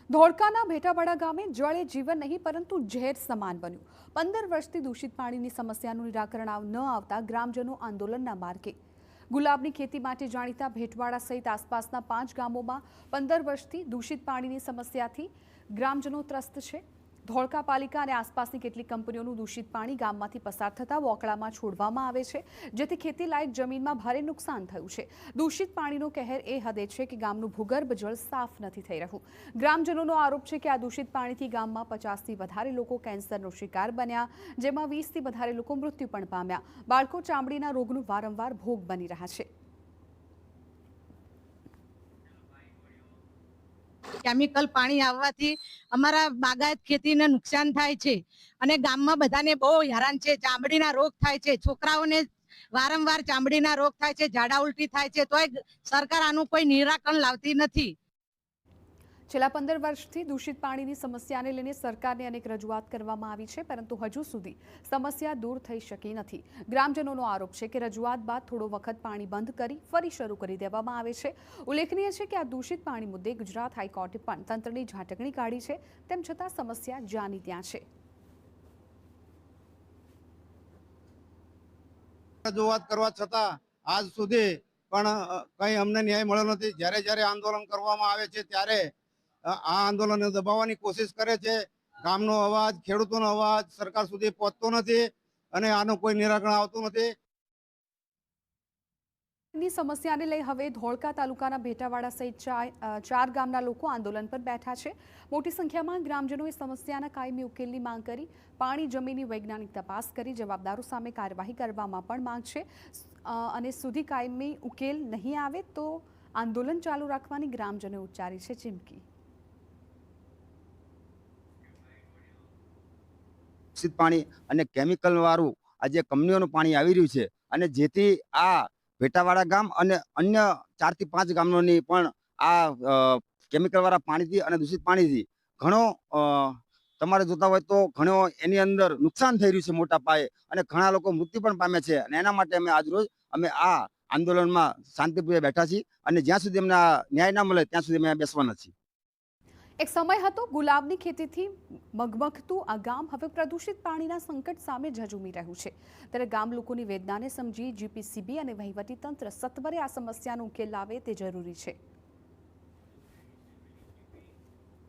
ધોળકાના ભેટાવાડા ગામે જળ એ જીવન નહીં પરંતુ ઝેર સમાન બન્યું। 15 વર્ષથી દૂષિત પાણીની સમસ્યાનું નિરાકરણ ન આવતા ગ્રામજનો આંદોલનના માર્ગે। ગુલાબની ખેતી માટે જાણીતા ભેટવાડા સહિત આસપાસના 5 ગામોમાં 15 વર્ષથી દૂષિત પાણીની સમસ્યાથી ગ્રામજનો ત્રસ્ત છે। ધોળકા પાલિકા અને આસપાસની કેટલીક કંપનીઓનું દૂષિત પાણી ગામમાંથી પસાર થતા વોકળામાં છોડવામાં આવે છે, જેથી ખેતી લાયક જમીનમાં ભારે નુકસાન થયું છે। દૂષિત પાણીનો કહેર એ હદે છે કે ગામનું ભૂગર્ભ જળ સાફ નથી થઈ રહ્યું। ગ્રામજનોનો આરોપ છે કે આ દૂષિત પાણીથી ગામમાં 50થી વધારે લોકો કેન્સરનો શિકાર બન્યા, જેમાં 20થી વધારે લોકો મૃત્યુ પણ પામ્યા। બાળકો ચામડીના રોગનું વારંવાર ભોગ બની રહ્યા છે। કેમિકલ પાણી આવવાથી અમારા બાગાયત ખેતીને નુકસાન થાય છે અને ગામમાં બધાને બહુ હેરાન છે। ચામડીના રોગ થાય છે, છોકરાઓને વારંવાર ચામડીના રોગ થાય છે, ઝાડા ઉલટી થાય છે, તોય સરકાર આનું કોઈ નિરાકરણ લાવતી નથી। છેલ્લા 15 વર્ષથી દૂષિત પાણીની સમસ્યાને લઈને સરકારને અનેક રજૂઆત કરવામાં આવી છે, પરંતુ હજુ સુધી સમસ્યા દૂર થઈ શકી નથી। ગ્રામજનોનો આરોપ છે કે રજૂઆત બાદ થોડો વખત પાણી બંધ કરી ફરી શરૂ કરી દેવામાં આવે છે। ઉલ્લેખનીય છે કે આ દૂષિત પાણી મુદ્દે ગુજરાત હાઈકોર્ટે પણ તંત્રની ઝાટકણી કાઢી છે, તેમ છતાં સમસ્યા જ્યાંની ત્યાં છે। રજૂઆત કરવા છતાં આજ સુધી પણ કંઈ અમને ન્યાય મળ્યો નથી। જ્યારે જ્યારે આંદોલન કરવામાં આવે છે ત્યારે આ આંદોલનને દબાવવાની કોશિશ કરે છે। ગામનો અવાજ, ખેડૂતોનો અવાજ સરકાર સુધી પહોંચતો નથી અને આનું કોઈ નિરાકરણ આવતું નથી। ની સમસ્યાને લઈ હવે ધોળકા તાલુકાના ભેટાવાડા સહિત 4 ગામના લોકો આંદોલન પર બેઠા છે। મોટી સંખ્યામાં ગ્રામજનોએ સમસ્યાના કાયમી ઉકેલની માંગ કરી, પાણી જમીનની વૈજ્ઞાનિક તપાસ કરી જવાબદારો સામે કાર્યવાહી કરવામાં પણ માંગ છે અને સુધી કાયમી ઉકેલ નહીં આવે તો આંદોલન ચાલુ રાખવાની ગ્રામજનોએ ઉચ્ચારી છે ચીમકી। દૂષિત પાણી અને કેમિકલ વાળું આજે કંપનીઓનું પાણી આવી રહ્યું છે અને જેથી આ ભેટાવાડા ગામ અને અન્ય 4 થી 5 ગામોની પણ આ કેમિકલ વાળા પાણીથી અને દૂષિત પાણીથી ઘણો તમારે જોતા હોય તો ઘણો એની અંદર નુકસાન થઈ રહ્યું છે મોટા પાયે અને ઘણા લોકો મૃત્યુ પણ પામે છે। અને એના માટે અમે આજરોજ આ આંદોલનમાં શાંતિપૂર્વક બેઠા છીએ અને જ્યાં સુધી અમને ન્યાય ના મળે ત્યાં સુધી અમે બેસવાના છીએ। એક સમય હતો ગુલાબની ખેતીથી મગમગતું આ ગામ હવે પ્રદૂષિત પાણીના સંકટ સામે ઝઝૂમી રહ્યું છે। ત્યારે ગામ લોકોની વેદનાને સમજી જીપીસીબી અને વહીવટીતંત્ર સત્વરે આ સમસ્યાનો ઉકેલ લાવે તે જરૂરી છે।